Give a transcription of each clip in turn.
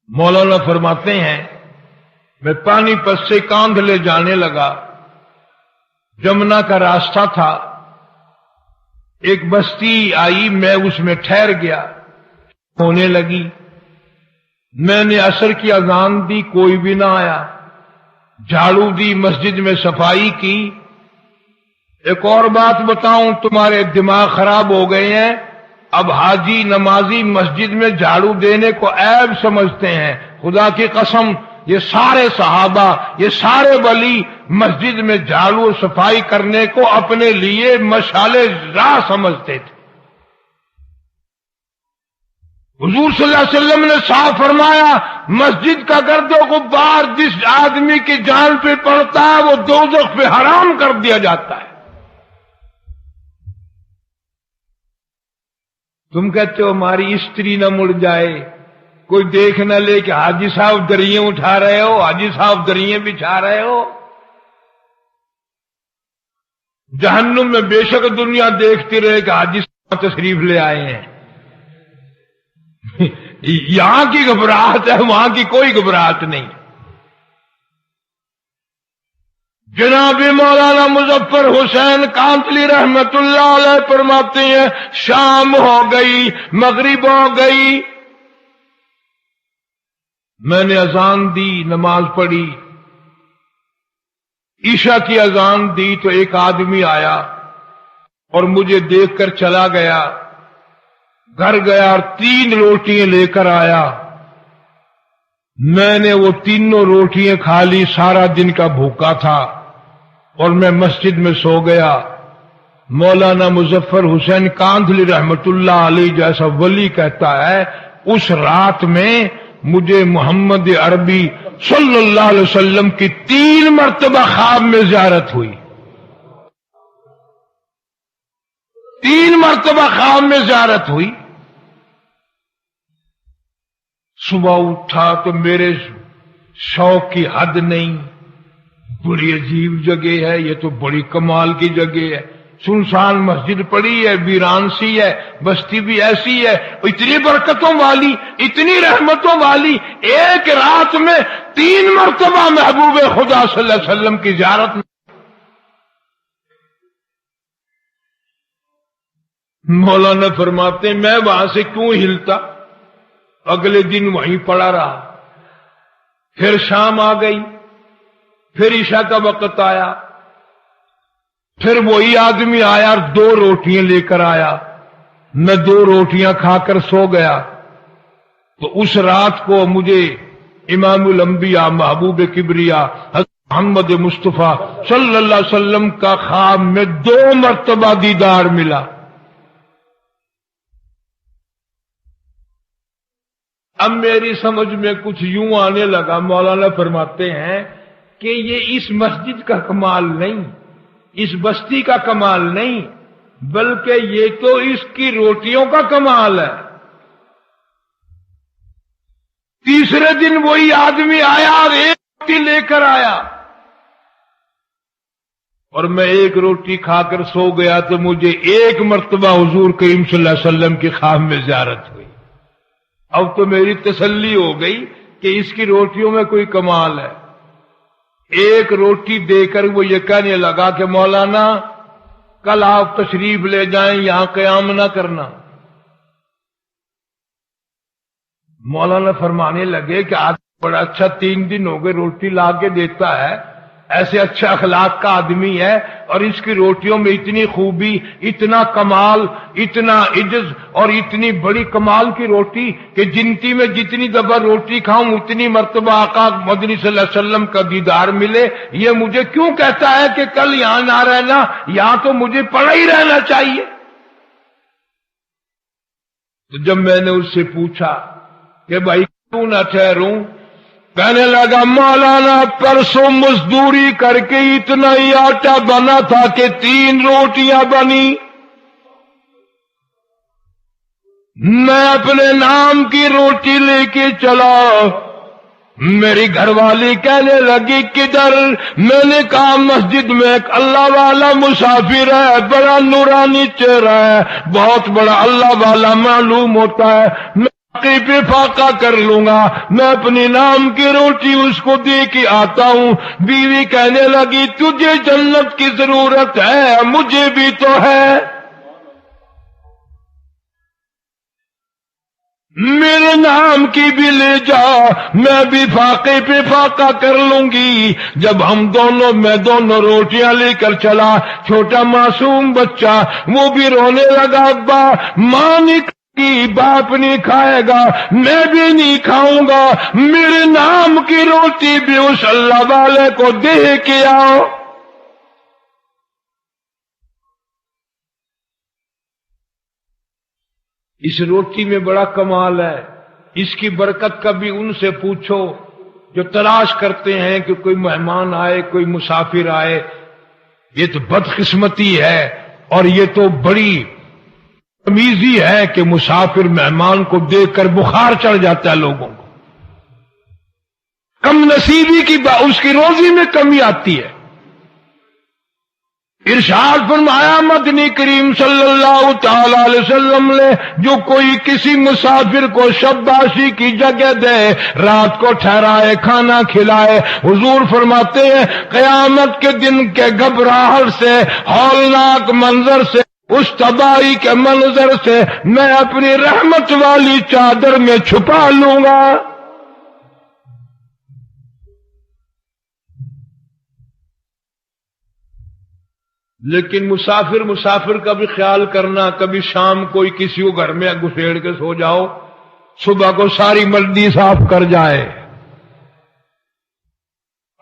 مولانا فرماتے ہیں میں پانی پت سے کاندھ لے جانے لگا، جمنا کا راستہ تھا، ایک بستی آئی، میں اس میں ٹھہر گیا، ہونے لگی، میں نے عصر کی اذان دی، کوئی بھی نہ آیا، جھاڑو دی، مسجد میں صفائی کی۔ ایک اور بات بتاؤں، تمہارے دماغ خراب ہو گئے ہیں، اب حاجی نمازی مسجد میں جھاڑو دینے کو عیب سمجھتے ہیں۔ خدا کی قسم، یہ سارے صحابہ، یہ سارے ولی مسجد میں جھاڑو اور صفائی کرنے کو اپنے لیے مشعل راہ سمجھتے تھے۔ حضور صلی اللہ علیہ وسلم نے صاف فرمایا، مسجد کا گرد و غبار جس آدمی کی جان پہ پڑتا ہے وہ دوزخ پہ حرام کر دیا جاتا ہے۔ تم کہتے ہو ہماری استری نہ مڑ جائے، کوئی دیکھ نہ لے کہ حاجی صاحب دریں اٹھا رہے ہو، حاجی صاحب دریں بچھا رہے ہو۔ جہنم میں بے شک دنیا دیکھتی رہے کہ حاجی صاحب تشریف لے آئے ہیں۔ یہاں کی گھبراہٹ ہے، وہاں کی کوئی گھبراہٹ نہیں۔ جناب مولانا مظفر حسین کانتلی رحمت اللہ علیہ فرماتے ہیں، شام ہو گئی، مغرب ہو گئی، میں نے اذان دی، نماز پڑھی، عشاء کی اذان دی تو ایک آدمی آیا اور مجھے دیکھ کر چلا گیا، گھر گیا اور 3 روٹیاں لے کر آیا۔ میں نے وہ 3 روٹیاں کھا لی، سارا دن کا بھوکا تھا اور میں مسجد میں سو گیا۔ مولانا مظفر حسین کاندھلی رحمت اللہ علیہ جیسا ولی کہتا ہے، اس رات میں مجھے محمد عربی صلی اللہ علیہ وسلم کی 3 مرتبہ خواب میں زیارت ہوئی، 3 مرتبہ خواب میں زیارت ہوئی۔ صبح اٹھا تو میرے شوق کی حد نہیں، بڑی عجیب جگہ ہے، یہ تو بڑی کمال کی جگہ ہے، سنسان مسجد پڑی ہے، ویران سی ہے، بستی بھی ایسی ہے، اتنی برکتوں والی، اتنی رحمتوں والی، ایک رات میں 3 مرتبہ محبوب خدا صلی اللہ علیہ وسلم کی زیارت میں۔ مولانا فرماتے ہیں میں وہاں سے کیوں ہلتا، اگلے دن وہیں پڑا رہا۔ پھر شام آ گئی، پھر عشاء کا وقت آیا، پھر وہی آدمی آیا اور 2 روٹیاں لے کر آیا، میں 2 روٹیاں کھا کر سو گیا۔ تو اس رات کو مجھے امام الانبیاء محبوب کبریا حضرت محمد مصطفیٰ صلی اللہ علیہ وسلم کا خواب میں 2 مرتبہ دیدار ملا۔ اب میری سمجھ میں کچھ یوں آنے لگا، مولانا فرماتے ہیں کہ یہ اس مسجد کا کمال نہیں، اس بستی کا کمال نہیں، بلکہ یہ تو اس کی روٹیوں کا کمال ہے۔ تیسرے دن وہی آدمی آیا اور 1 روٹی لے کر آیا، اور میں 1 روٹی کھا کر سو گیا تو مجھے 1 مرتبہ حضور کریم صلی اللہ علیہ وسلم کی خواب میں زیارت ہوئی۔ اب تو میری تسلی ہو گئی کہ اس کی روٹیوں میں کوئی کمال ہے۔ 1 روٹی دے کر وہ یہ کہنے لگا کہ مولانا کل آپ تشریف لے جائیں، یہاں قیام نہ کرنا۔ مولانا فرمانے لگے کہ آدمی بڑا اچھا، 3 دن ہو گئے روٹی لا کے دیتا ہے، ایسے اچھا اخلاق کا آدمی ہے، اور اس کی روٹیوں میں اتنی خوبی، اتنا کمال، اتنا عجز اور اتنی بڑی کمال کی روٹی کہ جنتی میں جتنی دفعہ روٹی کھاؤں اتنی مرتبہ آقا مدنی صلی اللہ علیہ وسلم کا دیدار ملے۔ یہ مجھے کیوں کہتا ہے کہ کل یہاں نہ رہنا، یہاں تو مجھے پڑا ہی رہنا چاہیے۔ تو جب میں نے اس سے پوچھا کہ بھائی کیوں نہ ٹھہروں، کہنے لگا مولانا پرسوں مزدوری کر کے اتنا ہی آٹا بنا تھا کہ 3 روٹیاں بنی، میں اپنے نام کی روٹی لے کے چلا، میری گھر والی کہنے لگی کدھر؟ میں نے کہا مسجد میں ایک اللہ والا مسافر ہے، بڑا نورانی چہرہ ہے، بہت بڑا اللہ والا معلوم ہوتا ہے، میں پہ فاقہ کر لوں گا، میں اپنے نام کی روٹی اس کو دے کے آتا ہوں۔ بیوی کہنے لگی تجھے جنت کی ضرورت ہے، مجھے بھی تو ہے، میرے نام کی بھی لے جا، میں بھی فاقے پہ فاقہ کر لوں گی۔ جب میں دونوں روٹیاں لے کر چلا، چھوٹا معصوم بچہ وہ بھی رونے لگا، ابا ماں نہیں کی، باپ نہیں کھائے گا، میں بھی نہیں کھاؤں گا، میرے نام کی روٹی بھی اس اللہ والے کو دے کے آؤ۔ اس روٹی میں بڑا کمال ہے، اس کی برکت کبھی ان سے پوچھو جو تلاش کرتے ہیں کہ کوئی مہمان آئے، کوئی مسافر آئے۔ یہ تو بدقسمتی ہے، اور یہ تو بڑی تمیزی ہے کہ مسافر مہمان کو دیکھ کر بخار چڑھ جاتا ہے لوگوں کو، کم نصیبی کی اس کی روزی میں کمی آتی ہے۔ ارشاد فرمایا مدنی کریم صلی اللہ تعالی علیہ وسلم نے، جو کوئی کسی مسافر کو شباشی کی جگہ دے، رات کو ٹھہرائے، کھانا کھلائے، حضور فرماتے ہیں قیامت کے دن کے گھبراہٹ سے، ہولناک منظر سے، اس تباہی کے منظر سے میں اپنی رحمت والی چادر میں چھپا لوں گا۔ لیکن مسافر کا بھی خیال کرنا، کبھی شام کوئی کسی کو گھر میں گھسیڑ کے سو جاؤ، صبح کو ساری مردی صاف کر جائے۔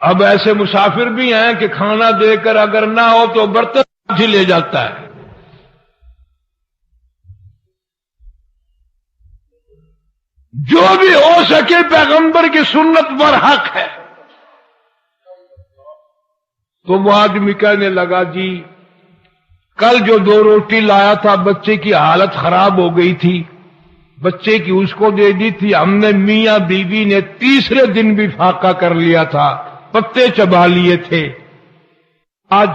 اب ایسے مسافر بھی ہیں کہ کھانا دے کر اگر نہ ہو تو برتن ہی لے جاتا ہے۔ جو بھی ہو سکے پیغمبر کی سنت پر حق ہے۔ تو وہ آدمی کہنے لگا جی کل جو 2 روٹی لایا تھا بچے کی حالت خراب ہو گئی تھی، بچے کی اس کو دے دی تھی، ہم نے میاں بیوی نے تیسرے دن بھی فاقہ کر لیا تھا، پتے چبا لیے تھے، آج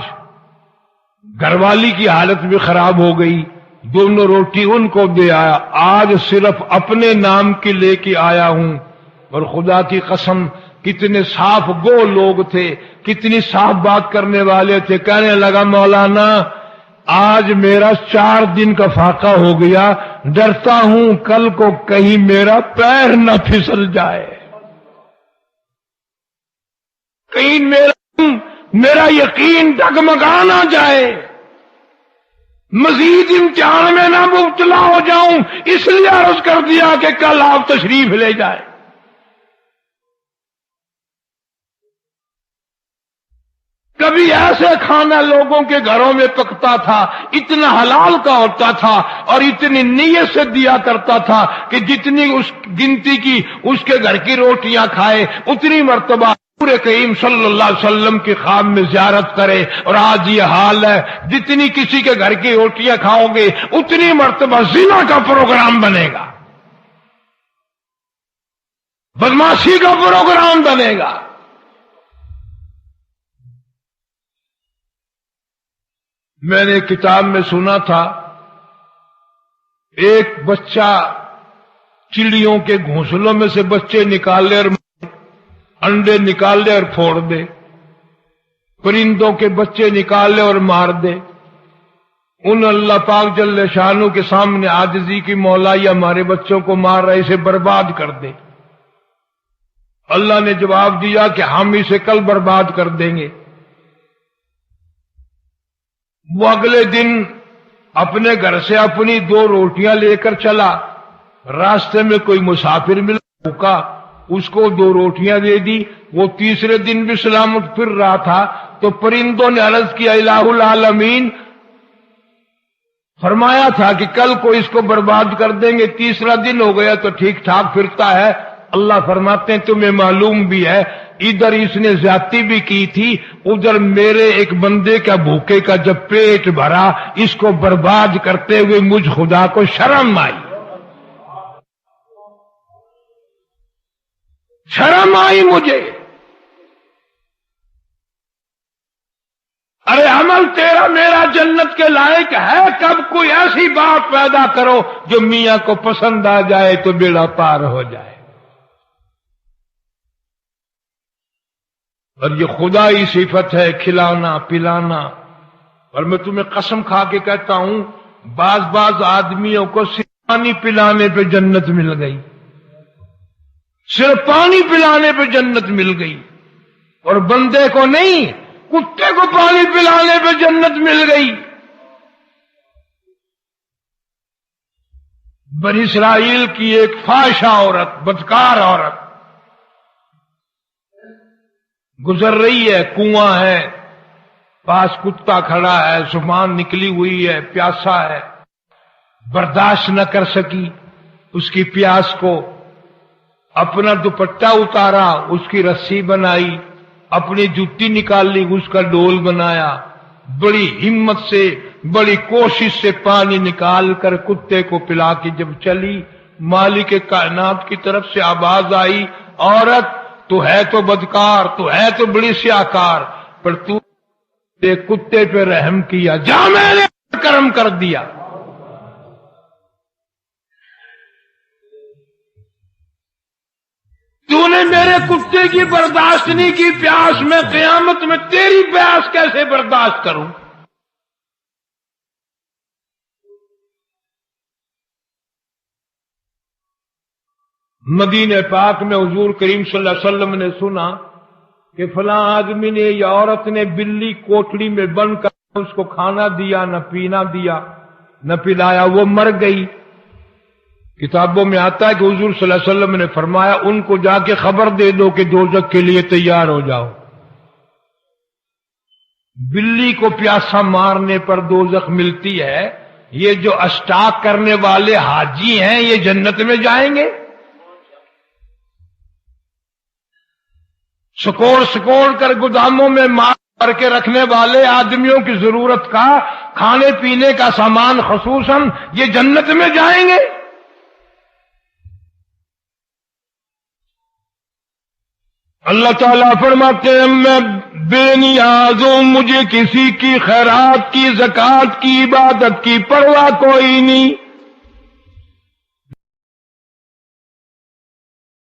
گھر والی کی حالت بھی خراب ہو گئی، دونوں روٹی ان کو دے آیا، آج صرف اپنے نام کی لے کے آیا ہوں۔ اور خدا کی قسم کتنے صاف گو لوگ تھے، کتنی صاف بات کرنے والے تھے۔ کہنے لگا مولانا آج میرا 4 دن کا فاقہ ہو گیا، ڈرتا ہوں کل کو کہیں میرا پیر نہ پھسل جائے، کہیں میرا یقین ڈگمگا نہ جائے، مزید امتحان میں نہ مبتلا ہو جاؤں، اس لیے عرض کر دیا کہ کل آپ تشریف لے جائیں۔ کبھی ایسے کھانا لوگوں کے گھروں میں پکتا تھا، اتنا حلال کا ہوتا تھا اور اتنی نیت سے دیا کرتا تھا کہ جتنی اس گنتی کی اس کے گھر کی روٹیاں کھائے اتنی مرتبہ پورے کریم صلی اللہ علیہ وسلم کی خواب میں زیارت کرے۔ اور آج یہ حال ہے، جتنی کسی کے گھر کی روٹیاں کھاؤ گے اتنی مرتبہ زنا کا پروگرام بنے گا، بدماشی کا پروگرام بنے گا۔ میں نے کتاب میں سنا تھا ایک بچہ چڑیوں کے گھونسلوں میں سے بچے نکال لے اور انڈے نکال لے اور پھوڑ دے، پرندوں کے بچے نکال لے اور مار دے۔ ان اللہ پاک جل شانو کے سامنے عاجزی کی مولا یہ ہمارے بچوں کو مار رہے، اسے برباد کر دے۔ اللہ نے جواب دیا کہ ہم اسے کل برباد کر دیں گے۔ وہ اگلے دن اپنے گھر سے اپنی 2 روٹیاں لے کر چلا، راستے میں کوئی مسافر ملا بھوکا، اس کو 2 روٹیاں دے دی۔ وہ تیسرے دن بھی سلامت پھر رہا تھا تو پرندوں نے عرض کیا الہ العالمین، فرمایا تھا کہ کل کو اس کو برباد کر دیں گے، تیسرا دن ہو گیا تو ٹھیک ٹھاک پھرتا ہے۔ اللہ فرماتے ہیں تمہیں معلوم بھی ہے ادھر اس نے زیادتی بھی کی تھی، ادھر میرے ایک بندے کا بھوکے کا جب پیٹ بھرا اس کو برباد کرتے ہوئے مجھ خدا کو شرم آئی، شرم آئی مجھے۔ ارے عمل تیرا میرا جنت کے لائق ہے کب کوئی ایسی بات پیدا کرو جو میاں کو پسند آ جائے تو بیڑا پار ہو جائے. اور یہ خدائی صفت ہے کھلانا پلانا. اور میں تمہیں قسم کھا کے کہتا ہوں بعض آدمیوں کو صرف پانی پلانے پہ جنت مل گئی, صرف پانی پلانے پہ جنت مل گئی, اور بندے کو نہیں, کتے کو پانی پلانے پہ جنت مل گئی. بنی اسرائیل کی ایک فاحشہ عورت, بدکار عورت گزر رہی ہے, کنواں ہے, پاس کتا کھڑا ہے, زبان نکلی ہوئی ہے, پیاسا ہے, برداشت نہ کر سکی اس کی پیاس کو, اپنا دوپٹہ اتارا, اس کی رسی بنائی, اپنی جوتی نکال لی, اس کا ڈول بنایا, بڑی ہمت سے بڑی کوشش سے پانی نکال کر کتے کو پلا کے جب چلی, مالک کائنات کی طرف سے آواز آئی, عورت تو ہے تو بدکار, تو ہے تو بڑی سیاکار, پر تو کتے پہ رحم کیا, جا میں نے کرم کر دیا. تو نے میرے کتے کی برداشت نہیں کی پیاس, میں قیامت میں تیری پیاس کیسے برداشت کروں. مدینہ پاک میں حضور کریم صلی اللہ علیہ وسلم نے سنا کہ فلاں آدمی نے یا عورت نے بلی کوٹڑی میں بند کر اس کو کھانا دیا, نہ پینا دیا, نہ پلایا, وہ مر گئی. کتابوں میں آتا ہے کہ حضور صلی اللہ علیہ وسلم نے فرمایا ان کو جا کے خبر دے دو کہ دوزخ کے لیے تیار ہو جاؤ. بلی کو پیاسا مارنے پر دوزخ ملتی ہے, یہ جو اسٹاک کرنے والے حاجی ہیں یہ جنت میں جائیں گے. سکوڑ کر گوداموں میں مال کر کے رکھنے والے آدمیوں کی ضرورت کا کھانے پینے کا سامان خصوصاً یہ جنت میں جائیں گے. اللہ تعالیٰ فرماتے ہیں میں بے نیاز ہوں, مجھے کسی کی خیرات کی, زکات کی, عبادت کی پرواہ کوئی نہیں.